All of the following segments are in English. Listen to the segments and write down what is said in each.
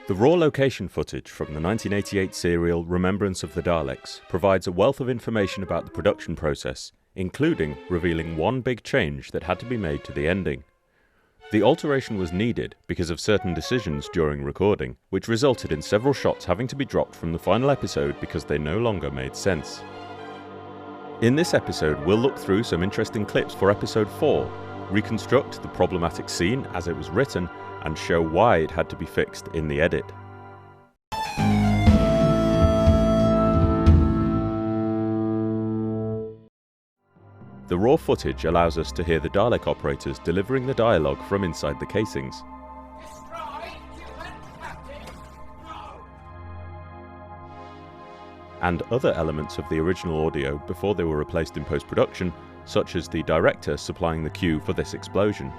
The raw location footage from the 1988 serial Remembrance of the Daleks provides a wealth of information about the production process, including revealing one big change that had to be made to the ending. The alteration was needed because of certain decisions during recording, which resulted in several shots having to be dropped from the final episode because they no longer made sense. In this episode, we'll look through some interesting clips for episode 4, reconstruct the problematic scene as it was written, and show why it had to be fixed in the edit. The raw footage allows us to hear the Dalek operators delivering the dialogue from inside the casings. And other elements of the original audio before they were replaced in post-production, such as the director supplying the cue for this explosion.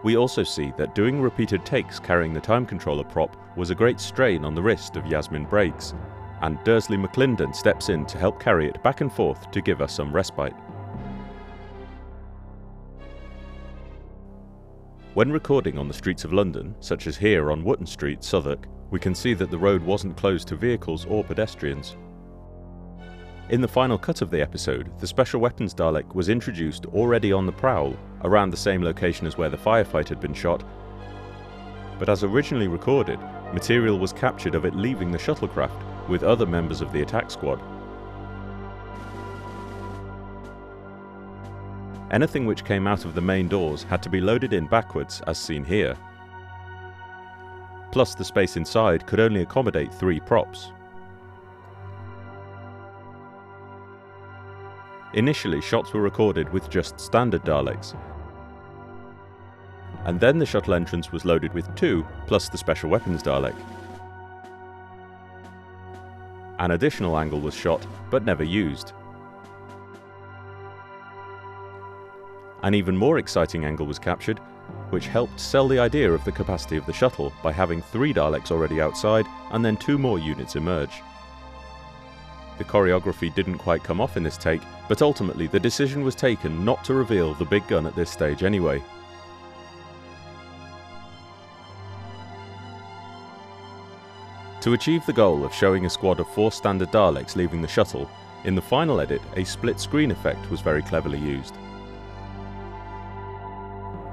We also see that doing repeated takes carrying the time controller prop was a great strain on the wrist of Yasmin Briggs, and Dursley McClendon steps in to help carry it back and forth to give us some respite. When recording on the streets of London, such as here on Wootton Street, Southwark, we can see that the road wasn't closed to vehicles or pedestrians. In the final cut of the episode, the Special Weapons Dalek was introduced already on the prowl, around the same location as where the firefight had been shot, but as originally recorded, material was captured of it leaving the shuttlecraft with other members of the attack squad. Anything which came out of the main doors had to be loaded in backwards, as seen here. Plus, the space inside could only accommodate 3 props. Initially, shots were recorded with just standard Daleks, and then the shuttle entrance was loaded with 2, plus the Special Weapons Dalek. An additional angle was shot, but never used. An even more exciting angle was captured, which helped sell the idea of the capacity of the shuttle by having 3 Daleks already outside and then 2 more units emerge. The choreography didn't quite come off in this take, but ultimately the decision was taken not to reveal the big gun at this stage anyway. To achieve the goal of showing a squad of 4 standard Daleks leaving the shuttle, in the final edit a split screen effect was very cleverly used.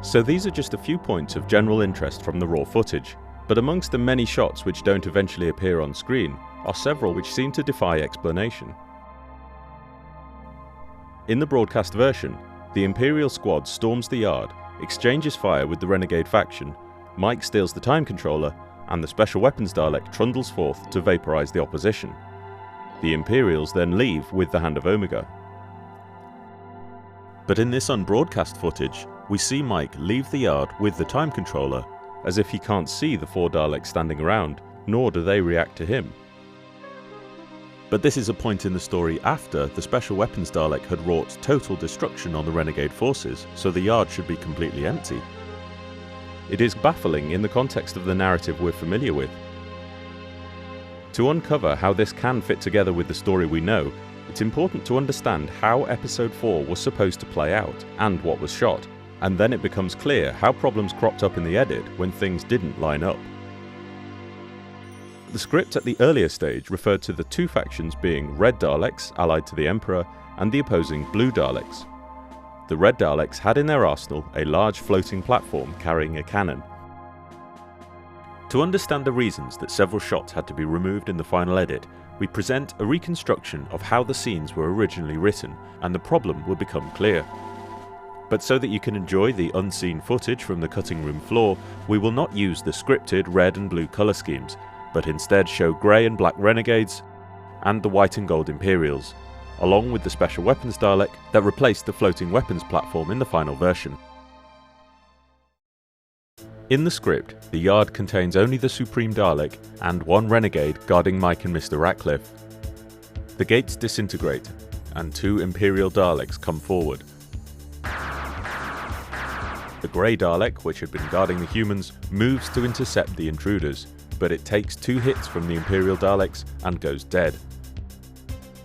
So these are just a few points of general interest from the raw footage, but amongst the many shots which don't eventually appear on screen are several which seem to defy explanation. In the broadcast version, the Imperial squad storms the yard, exchanges fire with the Renegade faction, Mike steals the time controller, and the Special Weapons Dalek trundles forth to vaporise the opposition. The Imperials then leave with the Hand of Omega. But in this unbroadcast footage, we see Mike leave the yard with the time controller, as if he can't see the 4 Daleks standing around, nor do they react to him. But this is a point in the story after the Special Weapons Dalek had wrought total destruction on the Renegade forces, so the yard should be completely empty. It is baffling in the context of the narrative we're familiar with. To uncover how this can fit together with the story we know, it's important to understand how episode 4 was supposed to play out, and what was shot, and then it becomes clear how problems cropped up in the edit when things didn't line up. The script at the earlier stage referred to the 2 factions being Red Daleks, allied to the Emperor, and the opposing Blue Daleks. The Red Daleks had in their arsenal a large floating platform carrying a cannon. To understand the reasons that several shots had to be removed in the final edit, we present a reconstruction of how the scenes were originally written, and the problem will become clear. But so that you can enjoy the unseen footage from the cutting room floor, we will not use the scripted red and blue colour schemes, but instead show grey and black Renegades and the white and gold Imperials, along with the Special Weapons Dalek that replaced the floating weapons platform in the final version. In the script, the yard contains only the Supreme Dalek and 1 Renegade guarding Mike and Mr. Ratcliffe. The gates disintegrate, and 2 Imperial Daleks come forward. The Grey Dalek, which had been guarding the humans, moves to intercept the intruders, but it takes 2 hits from the Imperial Daleks and goes dead.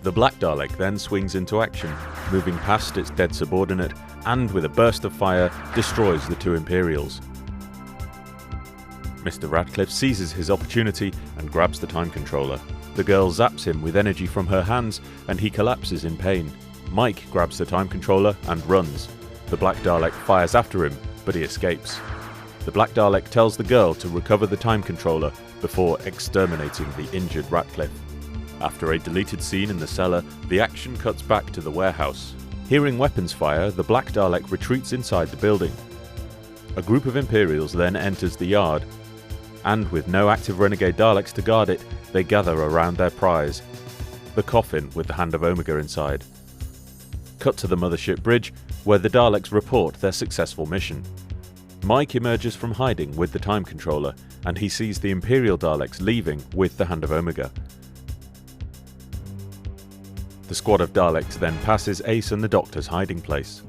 The Black Dalek then swings into action, moving past its dead subordinate, and with a burst of fire, destroys the 2 Imperials. Mr. Radcliffe seizes his opportunity and grabs the time controller. The girl zaps him with energy from her hands and he collapses in pain. Mike grabs the time controller and runs. The Black Dalek fires after him, but he escapes. The Black Dalek tells the girl to recover the time controller before exterminating the injured Radcliffe. After a deleted scene in the cellar, the action cuts back to the warehouse. Hearing weapons fire, the Black Dalek retreats inside the building. A group of Imperials then enters the yard, and with no active renegade Daleks to guard it, they gather around their prize, the coffin with the Hand of Omega inside. Cut to the mothership bridge, where the Daleks report their successful mission. Mike emerges from hiding with the time controller, and he sees the Imperial Daleks leaving with the Hand of Omega. The squad of Daleks then passes Ace and the Doctor's hiding place.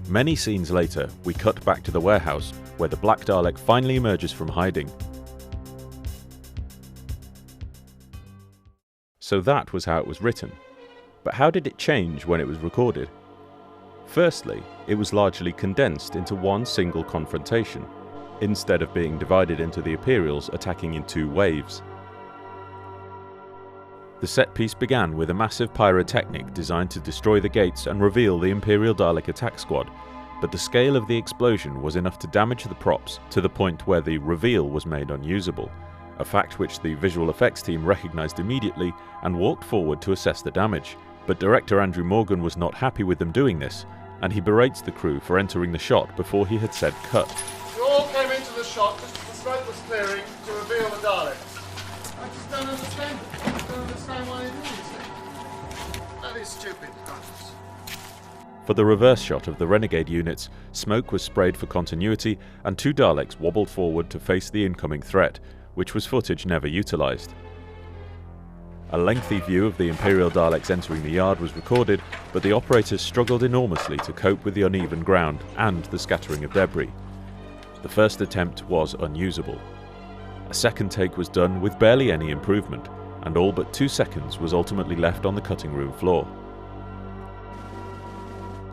Many scenes later, we cut back to the warehouse, where the Black Dalek finally emerges from hiding. So that was how it was written. But how did it change when it was recorded? Firstly, it was largely condensed into one single confrontation, instead of being divided into the Imperials attacking in two waves. The set piece began with a massive pyrotechnic designed to destroy the gates and reveal the Imperial Dalek attack squad, but the scale of the explosion was enough to damage the props to the point where the reveal was made unusable, a fact which the visual effects team recognised immediately and walked forward to assess the damage. But director Andrew Morgan was not happy with them doing this, and he berates the crew for entering the shot before he had said cut. We all came into the shot just as the smoke was clearing to reveal the Daleks. I just don't understand it. I just don't understand why they do these things. That is stupid. For the reverse shot of the Renegade units, smoke was sprayed for continuity and two Daleks wobbled forward to face the incoming threat, which was footage never utilised. A lengthy view of the Imperial Daleks entering the yard was recorded, but the operators struggled enormously to cope with the uneven ground and the scattering of debris. The first attempt was unusable. A second take was done with barely any improvement, and all but 2 seconds was ultimately left on the cutting room floor.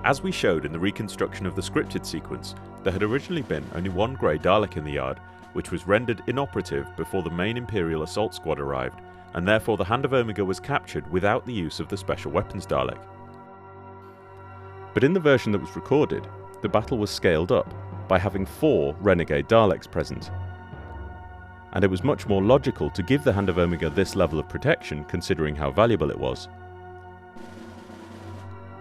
As we showed in the reconstruction of the scripted sequence, there had originally been only one grey Dalek in the yard, which was rendered inoperative before the main Imperial assault squad arrived, and therefore the Hand of Omega was captured without the use of the Special Weapons Dalek. But in the version that was recorded, the battle was scaled up by having 4 Renegade Daleks present, and it was much more logical to give the Hand of Omega this level of protection considering how valuable it was.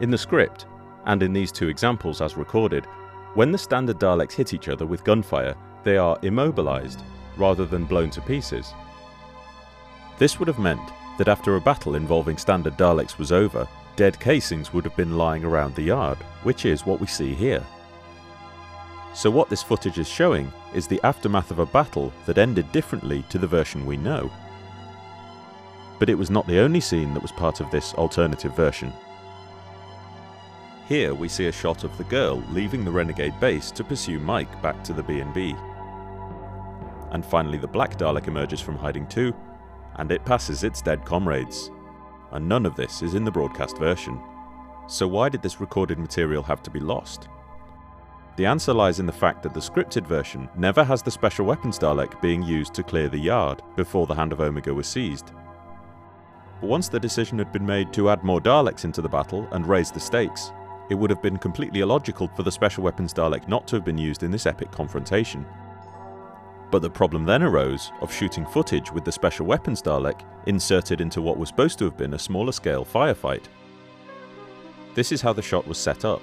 In the script, and in these 2 examples as recorded, when the standard Daleks hit each other with gunfire, they are immobilised rather than blown to pieces. This would have meant that after a battle involving standard Daleks was over, dead casings would have been lying around the yard, which is what we see here. So what this footage is showing is the aftermath of a battle that ended differently to the version we know. But it was not the only scene that was part of this alternative version. Here we see a shot of the girl leaving the Renegade base to pursue Mike back to the B&B. And finally the Black Dalek emerges from hiding too, and it passes its dead comrades. And none of this is in the broadcast version. So why did this recorded material have to be lost? The answer lies in the fact that the scripted version never has the Special Weapons Dalek being used to clear the yard before the Hand of Omega was seized. But once the decision had been made to add more Daleks into the battle and raise the stakes, it would have been completely illogical for the Special Weapons Dalek not to have been used in this epic confrontation. But the problem then arose of shooting footage with the Special Weapons Dalek inserted into what was supposed to have been a smaller scale firefight. This is how the shot was set up,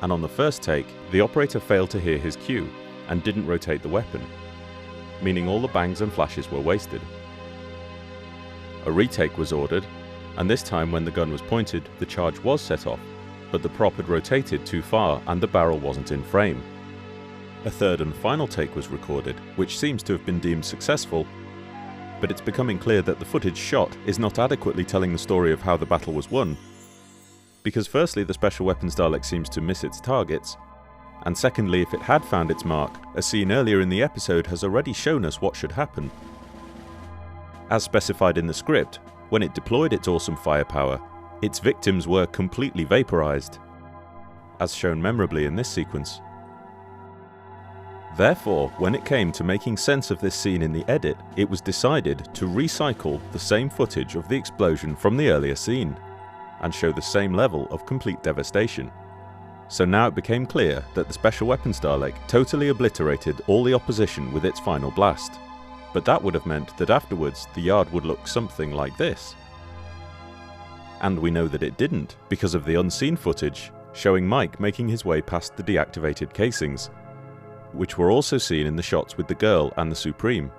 and on the first take, the operator failed to hear his cue and didn't rotate the weapon, meaning all the bangs and flashes were wasted. A retake was ordered, and this time when the gun was pointed, the charge was set off, but the prop had rotated too far and the barrel wasn't in frame. A third and final take was recorded, which seems to have been deemed successful, but it's becoming clear that the footage shot is not adequately telling the story of how the battle was won. Because firstly, the Special Weapons Dalek seems to miss its targets, and secondly, if it had found its mark, a scene earlier in the episode has already shown us what should happen. As specified in the script, when it deployed its awesome firepower, its victims were completely vaporized, as shown memorably in this sequence. Therefore, when it came to making sense of this scene in the edit, it was decided to recycle the same footage of the explosion from the earlier scene, and show the same level of complete devastation. So now it became clear that the Special Weapons Dalek totally obliterated all the opposition with its final blast. But that would have meant that afterwards the yard would look something like this. And we know that it didn't, because of the unseen footage showing Mike making his way past the deactivated casings, which were also seen in the shots with the girl and the Supreme.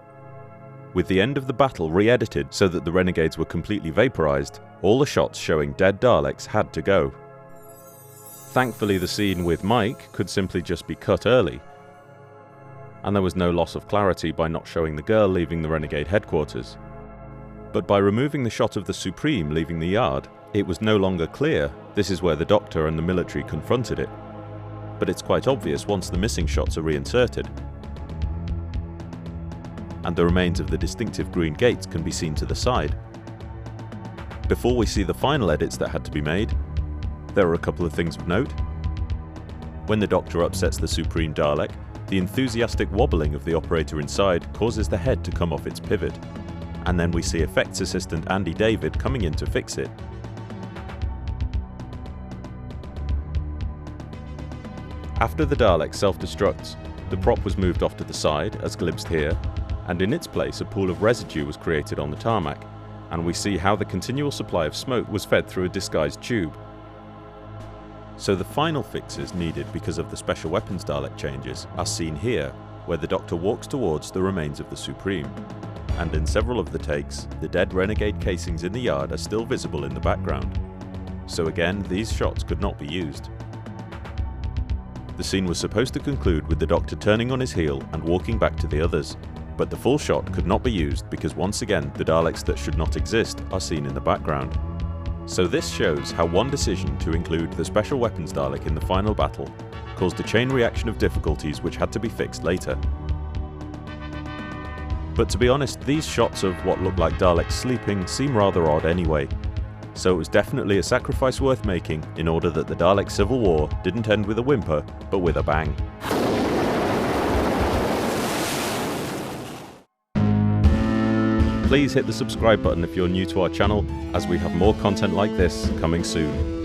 With the end of the battle re-edited so that the Renegades were completely vaporized, all the shots showing dead Daleks had to go. Thankfully, the scene with Mike could simply just be cut early, and there was no loss of clarity by not showing the girl leaving the Renegade headquarters. But by removing the shot of the Supreme leaving the yard, it was no longer clear this is where the Doctor and the military confronted it. But it's quite obvious once the missing shots are reinserted, and the remains of the distinctive green gates can be seen to the side. Before we see the final edits that had to be made, there are a couple of things of note. When the Doctor upsets the Supreme Dalek, the enthusiastic wobbling of the operator inside causes the head to come off its pivot, and then we see effects assistant Andy David coming in to fix it. After the Dalek self-destructs, the prop was moved off to the side, as glimpsed here, and in its place a pool of residue was created on the tarmac, and we see how the continual supply of smoke was fed through a disguised tube. So the final fixes needed because of the Special Weapons Dalek changes are seen here, where the Doctor walks towards the remains of the Supreme, and in several of the takes, the dead Renegade casings in the yard are still visible in the background. So again, these shots could not be used. The scene was supposed to conclude with the Doctor turning on his heel and walking back to the others, but the full shot could not be used because once again the Daleks that should not exist are seen in the background. So this shows how one decision to include the Special Weapons Dalek in the final battle caused a chain reaction of difficulties which had to be fixed later. But to be honest, these shots of what look like Daleks sleeping seem rather odd anyway, so it was definitely a sacrifice worth making in order that the Dalek Civil War didn't end with a whimper, but with a bang. Please hit the subscribe button if you're new to our channel, as we have more content like this coming soon.